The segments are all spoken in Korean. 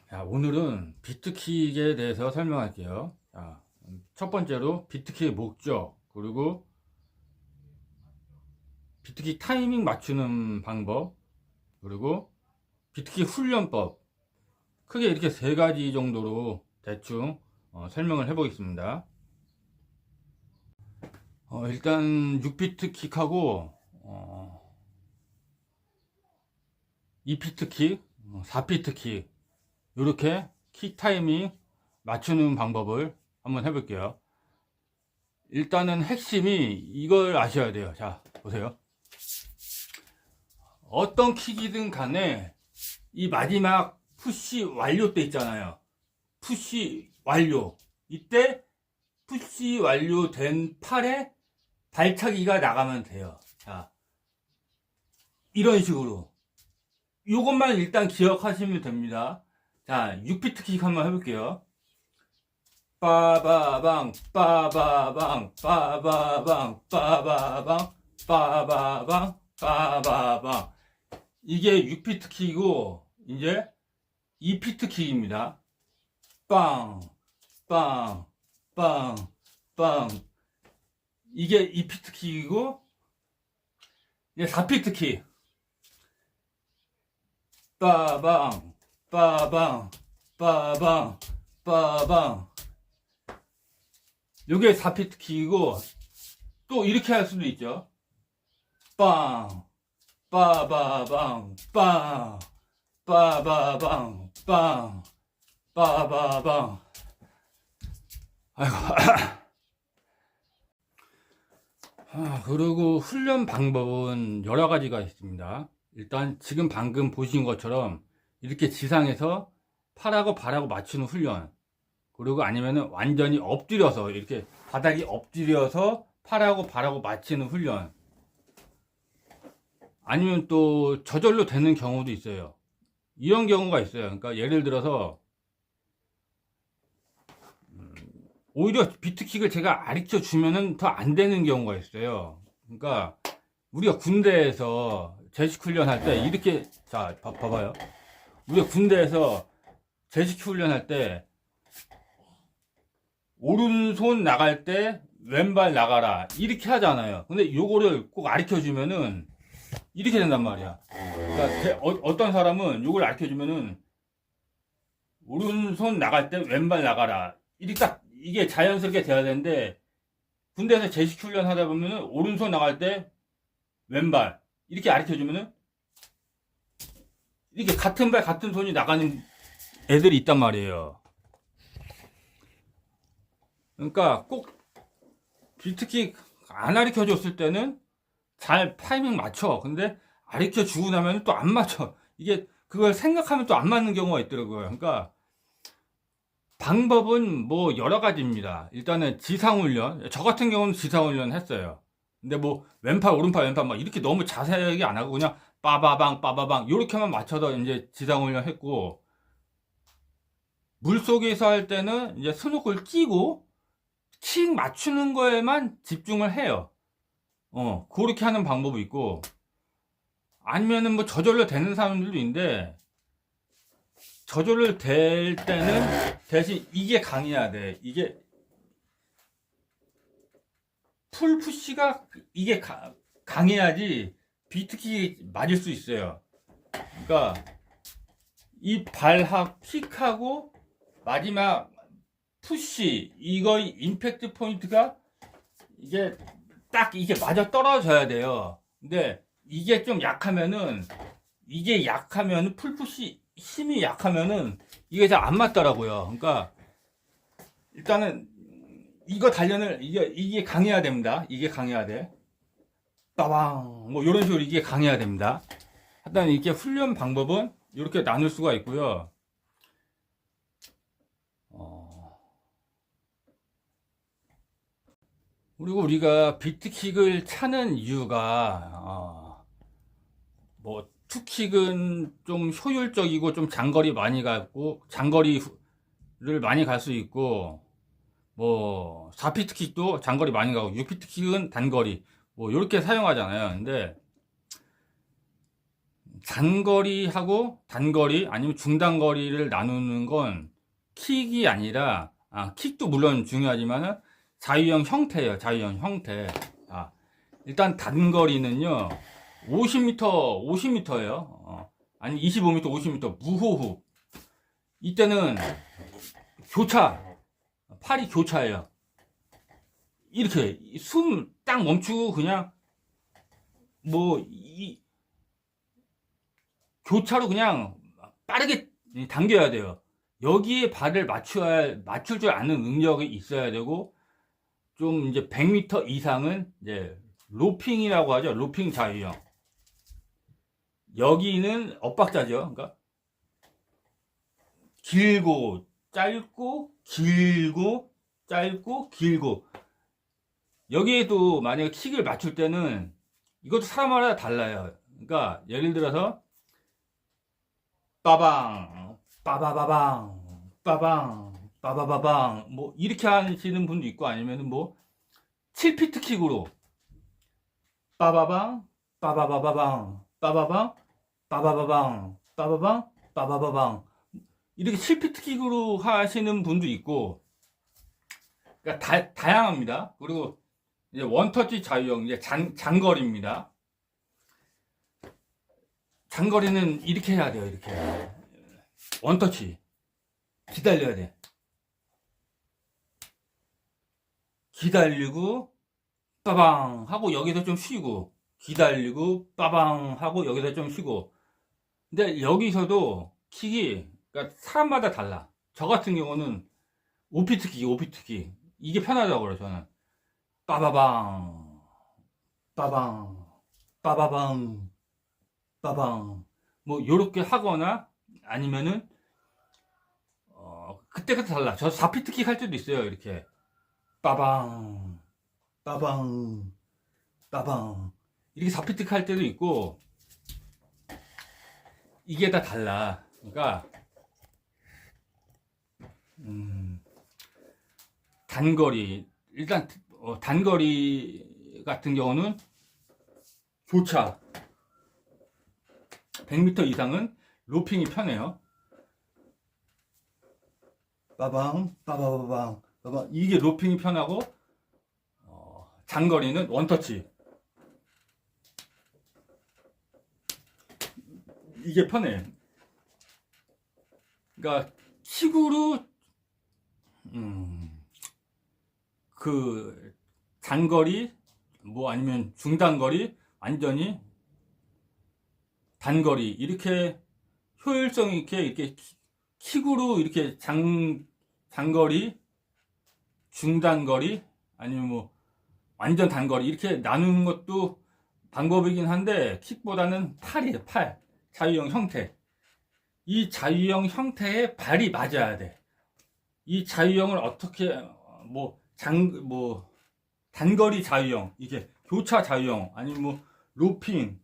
자, 오늘은 비트킥에 대해서 설명할게요. 자, 첫 번째로 비트킥의 목적, 그리고 비트킥 타이밍 맞추는 방법, 그리고 비트킥 훈련법. 크게 이렇게 세 가지 정도로 대충 설명을 해보겠습니다. 일단 6비트킥하고 2비트킥, 4비트킥 이렇게 킥 타이밍 맞추는 방법을 한번 해볼게요. 일단은 핵심이 이걸 아셔야 돼요. 자, 보세요. 어떤 킥이든 간에 이 마지막 푸시 완료 때 있잖아요. 푸시 완료. 이때 푸시 완료된 팔에 발차기가 나가면 돼요. 자, 이런 식으로. 요것만 일단 기억하시면 됩니다. 자, 6비트 킥 한번 해볼게요. 빠바방, 빠바방, 빠바방, 빠바방, 빠바방, 빠바방. 이게 6비트 킥이고, 이제 2비트 킥입니다. 빵, 빵, 빵, 빵. 이게 2비트 킥이고, 이제 4비트 킥. 빠방, 빠방, 빠방, 빠방. 요게 4비트 킥이고, 또 이렇게 할 수도 있죠. 빵, 빠바방, 빵, 빠바방, 빵, 빠바방. 아이고. 그리고 훈련 방법은 여러 가지가 있습니다. 일단 지금 방금 보신 것처럼 이렇게 지상에서 팔하고 발하고 맞추는 훈련, 그리고 아니면은 완전히 엎드려서 이렇게 바닥이 엎드려서 팔하고 발하고 맞추는 훈련, 아니면 또 저절로 되는 경우도 있어요. 이런 경우가 있어요. 그러니까 예를 들어서 오히려 비트킥을 제가 가르쳐 주면은 더 안 되는 경우가 있어요. 그러니까 우리가 군대에서 제식 훈련할 때 이렇게, 자, 봐봐요. 우리가 군대에서 제식 훈련할 때 오른손 나갈 때 왼발 나가라 이렇게 하잖아요. 근데 요거를 꼭 가르쳐 주면은 이렇게 된단 말이야. 그러니까 어떤 사람은 요걸 가르쳐 주면은 오른손 나갈 때 왼발 나가라 이렇게 딱 이게 자연스럽게 돼야 되는데, 군대에서 제식 훈련 하다 보면은 오른손 나갈 때 왼발 이렇게 가르쳐 주면은 이렇게 같은 발 같은 손이 나가는 애들이 있단 말이에요. 그러니까 꼭 비트킥 안 가르쳐 줬을 때는 잘 타이밍 맞춰. 근데 가르쳐 주고 나면 또 안 맞춰. 이게 그걸 생각하면 또 안 맞는 경우가 있더라고요. 그러니까 방법은 뭐 여러 가지입니다. 일단은 지상훈련, 저 같은 경우는 지상훈련 했어요. 근데 뭐 왼팔 오른팔 왼팔 막 이렇게 너무 자세하게 안 하고 그냥 빠바방 빠바방 요렇게만 맞춰서 이제 지상훈련 했고, 물속에서 할 때는 이제 스노클 끼고 킥 맞추는 거에만 집중을 해요. 그렇게 하는 방법이 있고, 아니면은 뭐 저절로 되는 사람들도 있는데, 저절로 될 때는 대신 이게 강해야 돼. 이게 풀 푸시가 이게 강해야지 비트킥이 맞을 수 있어요. 그러니까 이 발하고 킥하고 마지막 푸시, 이거 임팩트 포인트가 이게 딱 이게 맞아 떨어져야 돼요. 근데 이게 좀 약하면은, 이게 약하면 풀푸시 힘이 약하면은 이게 잘 안 맞더라고요. 그러니까 일단은 이거 단련을 이게 강해야 됩니다. 이게 강해야 돼. 빠방 뭐 이런 식으로 이게 강해야 됩니다. 일단 이렇게 훈련 방법은 이렇게 나눌 수가 있고요. 그리고 우리가 비트킥을 차는 이유가 뭐 투킥은 좀 효율적이고 좀 장거리 많이 가고 장거리를 많이 갈 수 있고, 뭐 4피트킥도 장거리 많이 가고 6피트킥은 단거리 뭐 이렇게 사용하잖아요. 근데 장거리하고 단거리 아니면 중단거리를 나누는 건 킥이 아니라, 킥도 물론 중요하지만 자유형 형태예요. 자유형 형태. 일단 단거리는요 50m예요. 아니 25m, 50m 무호흡. 이때는 교차, 팔이 교차예요. 이렇게 숨 딱 멈추고 그냥 교차로 그냥 빠르게 당겨야 돼요. 여기에 발을 맞출 줄 아는 능력이 있어야 되고, 좀 이제 100m 이상은 이제 로핑이라고 하죠. 로핑 자유형. 여기는 엇박자죠. 그러니까 길고 짧고 길고 짧고 길고. 여기에도 만약에 킥을 맞출 때는 이것도 사람마다 달라요. 그러니까 예를 들어서 빠방 빠바바방 빠방 빠바바방 뭐 이렇게 하시는 분도 있고, 아니면은 뭐 7피트 킥으로 빠바방 빠바바바방 빠바방 빠바바방 빠바방 빠바바방 이렇게 7피트 킥으로 하시는 분도 있고, 그러니까 다양합니다. 그리고 이제 원터치 자유형, 이제 장거리입니다. 장거리는 이렇게 해야 돼요. 이렇게 원터치 기다려야 돼. 기다리고 빠방 하고 여기서 좀 쉬고, 기다리고 빠방 하고 여기서 좀 쉬고. 근데 여기서도 킥이 그러니까 사람마다 달라. 저 같은 경우는 5피트 킥 이게 편하다고 그래요. 저는 빠바방 빠방 빠바방 빠방 뭐 요렇게 하거나, 아니면은 그때그때 달라. 저 4피트 킥 할 때도 있어요. 이렇게 빠방 빠방 빠방 이렇게 4피트 킥 할 때도 있고, 이게 다 달라. 그러니까 단거리, 일단 단거리 같은 경우는 교차 100m 이상은 로핑이 편해요. 빠방 빠바바방 빠방 이게 로핑이 편하고, 장거리는 원터치 이게 편해. 그러니까 킥으로 그 단거리 뭐 아니면 중단거리, 완전히 단거리 이렇게 효율성 있게 이렇게 킥으로 이렇게 장거리, 중단거리 아니면 뭐 완전 단거리 이렇게 나누는 것도 방법이긴 한데, 킥보다는 팔이에요. 팔 자유형 형태. 이 자유형 형태에 발이 맞아야 돼. 이 자유형을 어떻게 뭐 단거리 자유형, 이게 교차 자유형, 아니면 뭐 로핑,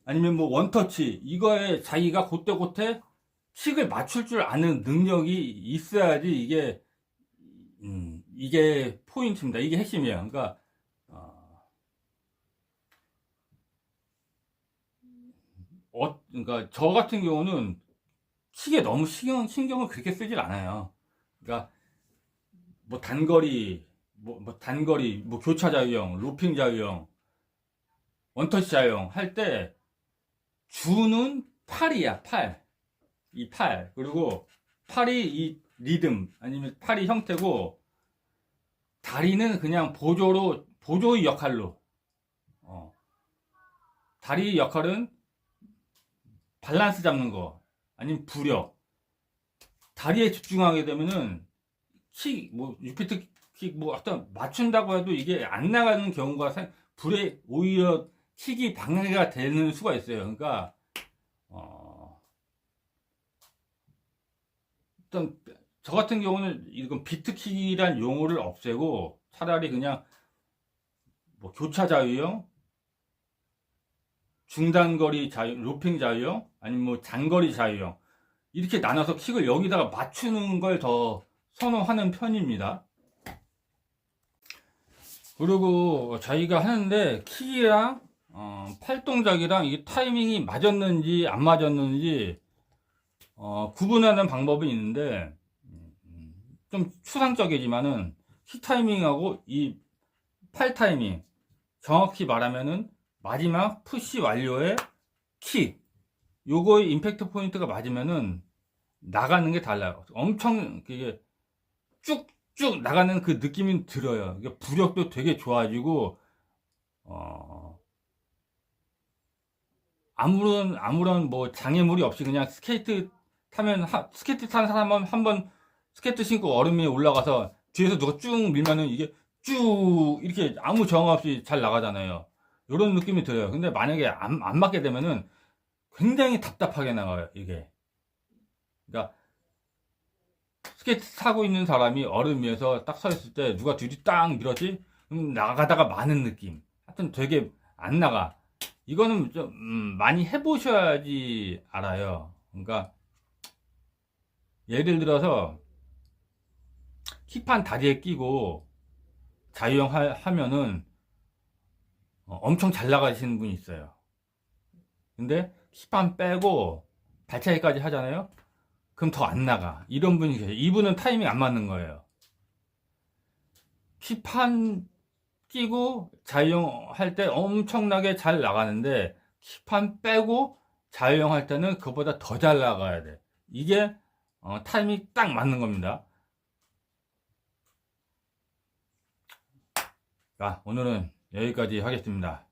아니면 뭐 원터치, 이거에 자기가 곧대곧대 킥을 맞출 줄 아는 능력이 있어야지 이게 포인트입니다. 이게 핵심이에요. 그러니까 그러니까 저 같은 경우는 킥에 너무 신경을 그렇게 쓰질 않아요. 그러니까 뭐 단거리, 뭐 교차 자유형, 로핑 자유형, 원터치 자유형 할 때 주는 팔이야, 팔. 이 팔. 그리고 팔이 이 리듬, 아니면 팔이 형태고, 다리는 그냥 보조의 역할로. 다리 역할은 밸런스 잡는 거, 아니면 부력. 다리에 집중하게 되면은 킥, 뭐 6피트 킥, 뭐 어떤 맞춘다고 해도 이게 안 나가는 경우가 불에 오히려 킥이 방해가 되는 수가 있어요. 그러니까 일단 저 같은 경우는 이건 비트킥이란 용어를 없애고 차라리 그냥 뭐 교차 자유형, 중단거리 자유, 로핑 자유형, 아니면 뭐 장거리 자유형 이렇게 나눠서 킥을 여기다가 맞추는 걸 더 선호하는 편입니다. 그리고 저희가 하는데 킥이랑 팔 동작이랑 이 타이밍이 맞았는지 안 맞았는지 구분하는 방법이 있는데 좀 추상적이지만은 킥 타이밍하고 이 팔 타이밍, 정확히 말하면은 마지막 푸시 완료의 킥, 요거의 임팩트 포인트가 맞으면은 나가는 게 달라요. 엄청 이게 쭉쭉 나가는 그 느낌이 들어요. 이게 부력도 되게 좋아지고 아무런 뭐 장애물이 없이 그냥 스케이트 타면 스케이트 타는 사람은 한번 스케이트 신고 얼음 위에 올라가서 뒤에서 누가 쭉 밀면은 이게 쭉 이렇게 아무 저항 없이 잘 나가잖아요. 이런 느낌이 들어요. 근데 만약에 안 맞게 되면은 굉장히 답답하게 나가요, 이게. 그러니까 스케이트 타고 있는 사람이 얼음 위에서 딱 서 있을 때 누가 뒤로 딱 밀었지? 나가다가 마는 느낌. 하여튼 되게 안 나가. 이거는 좀 많이 해보셔야지 알아요. 그러니까 예를 들어서 킥판 다리에 끼고 자유형 하면은 엄청 잘 나가시는 분이 있어요. 근데 킥판 빼고 발차기까지 하잖아요. 그럼 더 안 나가. 이런 분이 계세요. 이분은 타이밍 안 맞는 거예요. 킥판 끼고 자유형 할 때 엄청나게 잘 나가는데 킥판 빼고 자유형 할 때는 그보다 더 잘 나가야 돼. 이게 타이밍 딱 맞는 겁니다. 자, 오늘은 여기까지 하겠습니다.